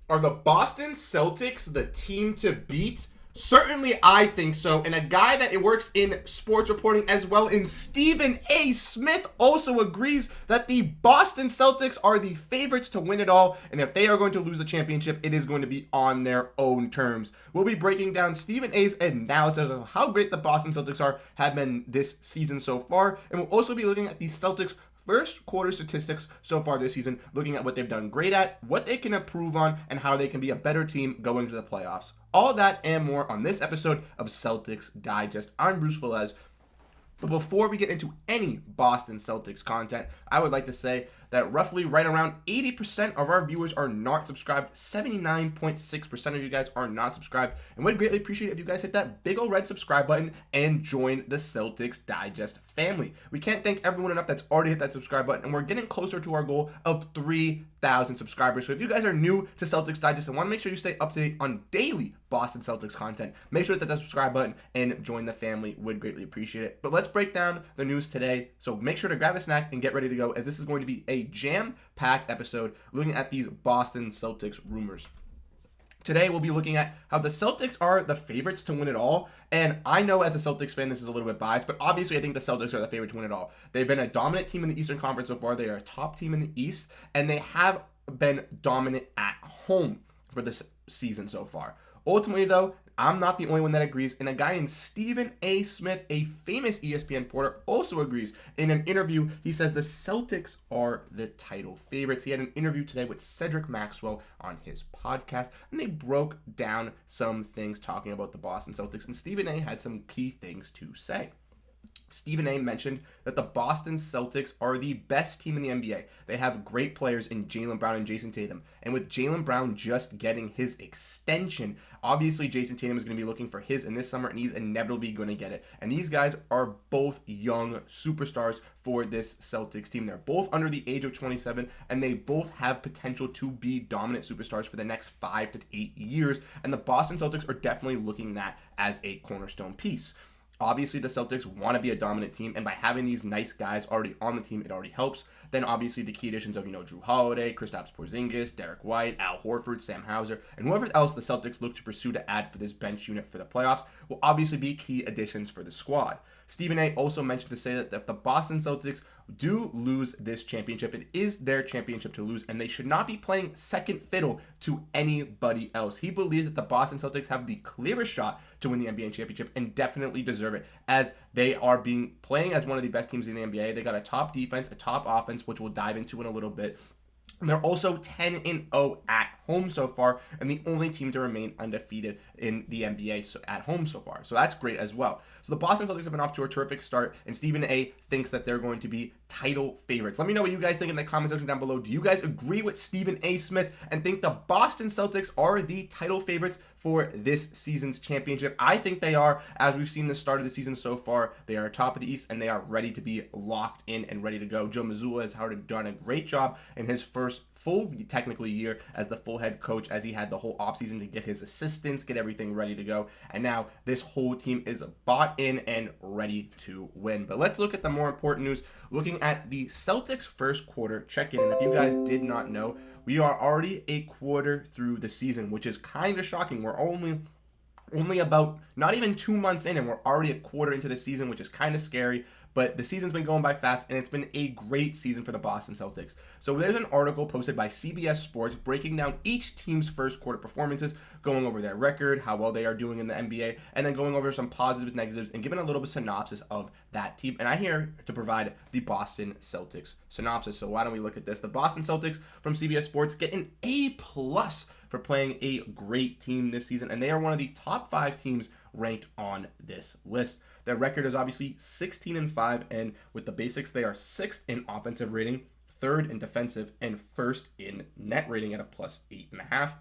Are the Boston Celtics the team to beat? Certainly, I think so. And a guy that it works in sports reporting as well, in Stephen A. Smith, also agrees that the Boston Celtics are the favorites to win it all. And if they are going to lose the championship, it is going to be on their own terms. We'll be breaking down Stephen A.'s analysis of how great the Boston Celtics have been this season so far. And we'll also be looking at the Celtics' first quarter statistics so far this season, looking at what they've done great at, what they can improve on, and how they can be a better team going to the playoffs. All that and more on this episode of Celtics Digest. I'm Bruce Veliz. But before we get into any Boston Celtics content, I would like to say that roughly right around 80% of our viewers are not subscribed. 79.6% of you guys are not subscribed. And we'd greatly appreciate it if you guys hit that big old red subscribe button and join the Celtics Digest family. We can't thank everyone enough that's already hit that subscribe button, and we're getting closer to our goal of 3,000 subscribers. So if you guys are new to Celtics Digest and want to make sure you stay up to date on daily Boston Celtics content, make sure to hit that subscribe button and join the family. Would greatly appreciate it. But let's break down the news today. So make sure to grab a snack and get ready to go, as this is going to be a jam-packed episode looking at these Boston Celtics rumors. Today, we'll be looking at how the Celtics are the favorites to win it all. And I know as a Celtics fan, this is a little bit biased, but obviously I think the Celtics are the favorite to win it all. They've been a dominant team in the Eastern Conference so far. They are a top team in the East, and they have been dominant at home for this season so far. Ultimately, though, I'm not the only one that agrees, and a guy in Stephen A. Smith, a famous ESPN reporter, also agrees. In an interview, he says the Celtics are the title favorites. He had an interview today with Cedric Maxwell on his podcast, and they broke down some things talking about the Boston Celtics, and Stephen A. had some key things to say. Stephen A. mentioned that the Boston Celtics are the best team in the NBA. They have great players in Jaylen Brown and Jayson Tatum. And with Jaylen Brown just getting his extension, obviously Jayson Tatum is going to be looking for his in this summer, and he's inevitably going to get it. And these guys are both young superstars for this Celtics team. They're both under the age of 27, and they both have potential to be dominant superstars for the next 5 to 8 years. And the Boston Celtics are definitely looking at that as a cornerstone piece. Obviously, the Celtics want to be a dominant team, and by having these nice guys already on the team, it already helps. Then, obviously, the key additions of, Jrue Holiday, Kristaps Porzingis, Derrick White, Al Horford, Sam Hauser, and whoever else the Celtics look to pursue to add for this bench unit for the playoffs will obviously be key additions for the squad. Stephen A. also mentioned to say that if the Boston Celtics do lose this championship, it is their championship to lose, and they should not be playing second fiddle to anybody else. He believes that the Boston Celtics have the clearest shot to win the NBA championship and definitely deserve it, as they are playing as one of the best teams in the NBA. They got a top defense, a top offense, which we'll dive into in a little bit. And they're also 10-0 at home so far, and the only team to remain undefeated in the NBA at home so far. So that's great as well. So the Boston Celtics have been off to a terrific start, and Stephen A. thinks that they're going to be title favorites. Let me know what you guys think in the comment section down below. Do you guys agree with Stephen A. Smith and think the Boston Celtics are the title favorites for this season's championship? I think they are. As we've seen the start of the season so far, they are top of the East, and they are ready to be locked in and ready to go. Joe Mazzulla has already done a great job in his first full technically year as the full head coach, as he had the whole offseason to get his assistants, get everything ready to go. And now this whole team is bought in and ready to win. But let's look at the more important news, looking at the Celtics first quarter check-in. And if you guys did not know, we are already a quarter through the season, which is kind of shocking. We're only about not even 2 months in, and we're already a quarter into the season, which is kind of scary. But the season's been going by fast, and it's been a great season for the Boston Celtics. So there's an article posted by CBS Sports breaking down each team's first quarter performances, going over their record, how well they are doing in the NBA, and then going over some positives, negatives, and giving a little bit of synopsis of that team. And I'm here to provide the Boston Celtics synopsis. So why don't we look at this? The Boston Celtics from CBS Sports get an A+ for playing a great team this season, and they are one of the top 5 teams ranked on this list. Their record is obviously 16-5, and with the basics, they are 6th in offensive rating, 3rd in defensive, and 1st in net rating at a +8.5.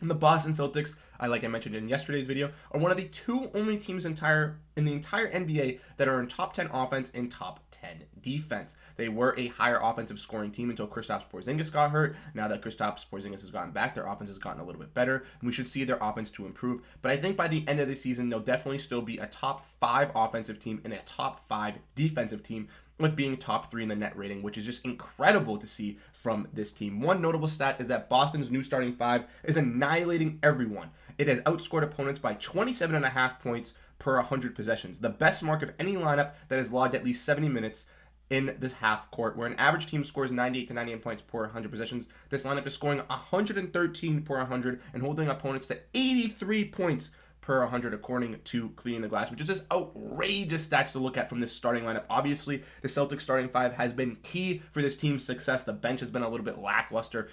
And the Boston Celtics, like I mentioned in yesterday's video, are one of the 2 only teams in the entire NBA that are in top 10 offense and top 10 defense. They were a higher offensive scoring team until Kristaps Porzingis got hurt. Now that Kristaps Porzingis has gotten back, their offense has gotten a little bit better, and we should see their offense to improve. But I think by the end of the season, they'll definitely still be a top 5 offensive team and a top 5 defensive team. with being top 3 in the net rating, which is just incredible to see from this team. One notable stat is that Boston's new starting 5 is annihilating everyone. It has outscored opponents by 27.5 points per 100 possessions, the best mark of any lineup that has logged at least 70 minutes in this half court. Where an average team scores 98 to 98 points per 100 possessions, this lineup is scoring 113 per 100 and holding opponents to 83 points per 100 according to Cleaning the Glass, which is just outrageous stats to look at from this starting lineup. Obviously, the Celtics starting 5 has been key for this team's success. The bench has been a little bit lackluster,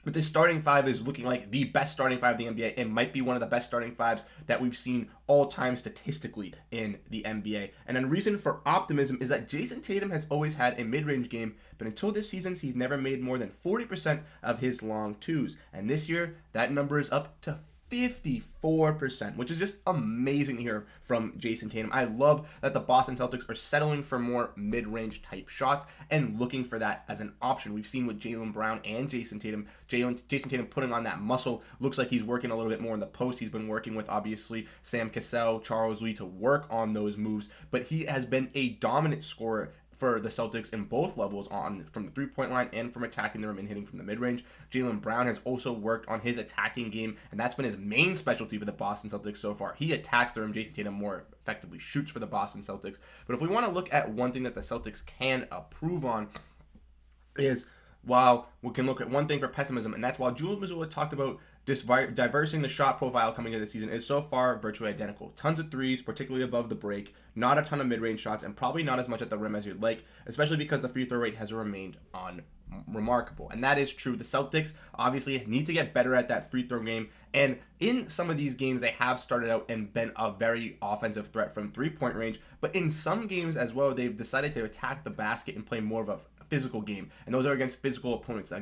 but this starting 5 is looking like the best starting 5 in the NBA and might be one of the best starting 5s that we've seen all time statistically in the NBA. And a reason for optimism is that Jayson Tatum has always had a mid-range game, but until this season, he's never made more than 40% of his long twos. And this year, that number is up to 54%, which is just amazing to hear from Jayson Tatum. I love that the Boston Celtics are settling for more mid-range type shots and looking for that as an option. We've seen with Jaylen Brown and Jayson Tatum. Jayson Tatum putting on that muscle. Looks like he's working a little bit more in the post. He's been working with, obviously, Sam Cassell, Charles Lee to work on those moves, but he has been a dominant scorer for the Celtics in both levels, on from the three-point line and from attacking the rim and hitting from the mid-range. Jaylen Brown has also worked on his attacking game, and that's been his main specialty for the Boston Celtics so far. He attacks the rim. Jayson Tatum more effectively shoots for the Boston Celtics. But if we want to look at one thing that the Celtics can improve on is, while we can look at one thing for pessimism, and that's while Jules Mazzulla talked about diversing the shot profile coming into the season, is so far virtually identical. Tons of threes, particularly above the break, not a ton of mid-range shots, and probably not as much at the rim as you'd like, especially because the free throw rate has remained unremarkable. And that is true. The Celtics obviously need to get better at that free throw game, and in some of these games, they have started out and been a very offensive threat from three-point range, but in some games as well, they've decided to attack the basket and play more of a physical game, and those are against physical opponents.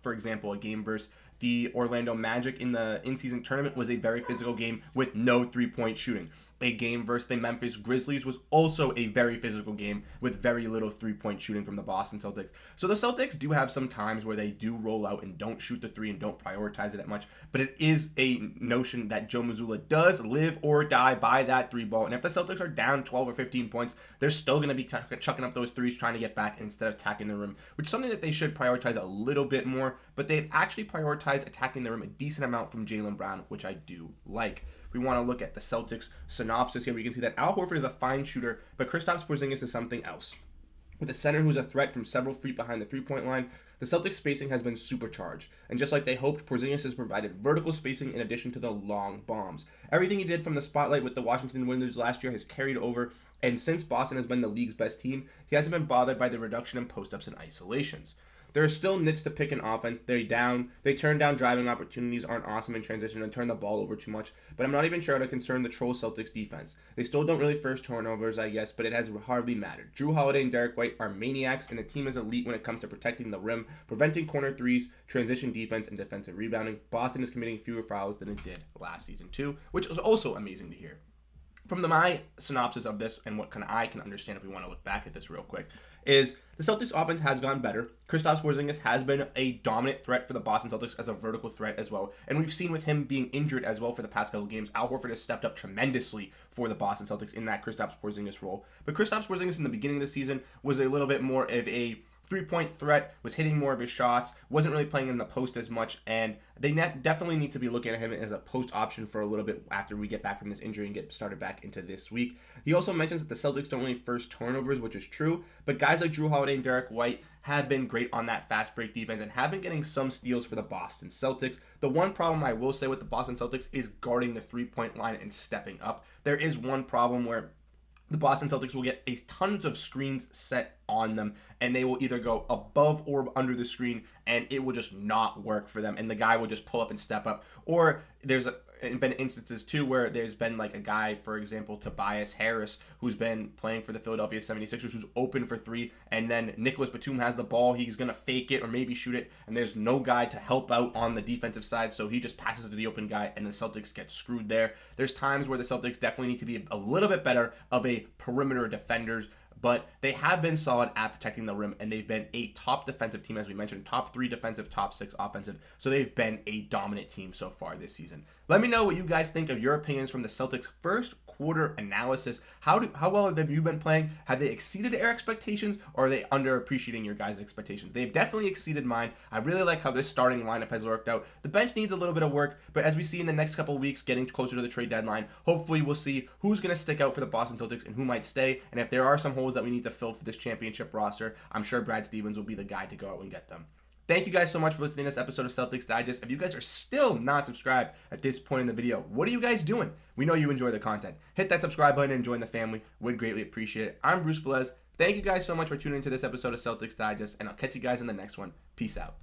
For example, a game versus the Orlando Magic in the in-season tournament was a very physical game with no three-point shooting. A game versus the Memphis Grizzlies was also a very physical game with very little three-point shooting from the Boston Celtics. So the Celtics do have some times where they do roll out and don't shoot the three and don't prioritize it that much, but it is a notion that Joe Mazzulla does live or die by that three ball. And if the Celtics are down 12 or 15 points, they're still going to be chucking up those threes trying to get back instead of attacking the rim, which is something that they should prioritize a little bit more, but they've actually prioritized attacking the rim a decent amount from Jaylen Brown, which I do like. We want to look at the Celtics synopsis here. We can see that Al Horford is a fine shooter, but Kristaps Porzingis is something else. With a center who's a threat from several feet behind the three-point line, the Celtics spacing has been supercharged. And just like they hoped, Porzingis has provided vertical spacing in addition to the long bombs. Everything he did from the spotlight with the Washington Wizards last year has carried over, and since Boston has been the league's best team, he hasn't been bothered by the reduction in post-ups and isolations. There are still nits to pick in offense. They turn down driving opportunities, aren't awesome in transition, and turn the ball over too much. But I'm not even sure how to concern the troll Celtics defense. They still don't really force turnovers, I guess, but it has hardly mattered. Jrue Holiday and Derrick White are maniacs, and the team is elite when it comes to protecting the rim, preventing corner threes, transition defense, and defensive rebounding. Boston is committing fewer fouls than it did last season too, which was also amazing to hear. From my synopsis of this and what I can understand if we want to look back at this real quick, is the Celtics offense has gone better. Kristaps Porzingis has been a dominant threat for the Boston Celtics as a vertical threat as well. And we've seen with him being injured as well for the past couple games, Al Horford has stepped up tremendously for the Boston Celtics in that Kristaps Porzingis role. But Kristaps Porzingis in the beginning of the season was a little bit more of a three-point threat, was hitting more of his shots, wasn't really playing in the post as much, and they definitely need to be looking at him as a post option for a little bit after we get back from this injury and get started back into this week. He also mentions that the Celtics don't really force turnovers, which is true, but guys like Jrue Holiday and Derrick White have been great on that fast break defense and have been getting some steals for the Boston Celtics. The one problem I will say with the Boston Celtics is guarding the three-point line and stepping up. There is one problem where the Boston Celtics will get tons of screens set on them, and they will either go above or under the screen, and it will just not work for them, and the guy will just pull up and step up. Or there's been instances too where there's been like a guy, for example, Tobias Harris, who's been playing for the Philadelphia 76ers, who's open for three, and then Nicholas Batum has the ball, he's going to fake it or maybe shoot it, and there's no guy to help out on the defensive side, so he just passes it to the open guy, and the Celtics get screwed there. There's times where the Celtics definitely need to be a little bit better of a perimeter defenders, but they have been solid at protecting the rim, and they've been a top defensive team, as we mentioned, top 3 defensive, top 6 offensive. So they've been a dominant team so far this season. Let me know what you guys think of your opinions from the Celtics' first quarter analysis. How well have you been playing? Have they exceeded our expectations, or are they underappreciating your guys' expectations? They've definitely exceeded mine. I really like how this starting lineup has worked out. The bench needs a little bit of work, but as we see in the next couple of weeks, getting closer to the trade deadline, hopefully we'll see who's going to stick out for the Boston Celtics and who might stay. And if there are some holes that we need to fill for this championship roster, I'm sure Brad Stevens will be the guy to go out and get them. Thank you guys so much for listening to this episode of Celtics Digest. If you guys are still not subscribed at this point in the video, what are you guys doing? We know you enjoy the content. Hit that subscribe button and join the family. Would greatly appreciate it. I'm Bruce Veliz. Thank you guys so much for tuning into this episode of Celtics Digest, and I'll catch you guys in the next one. Peace out.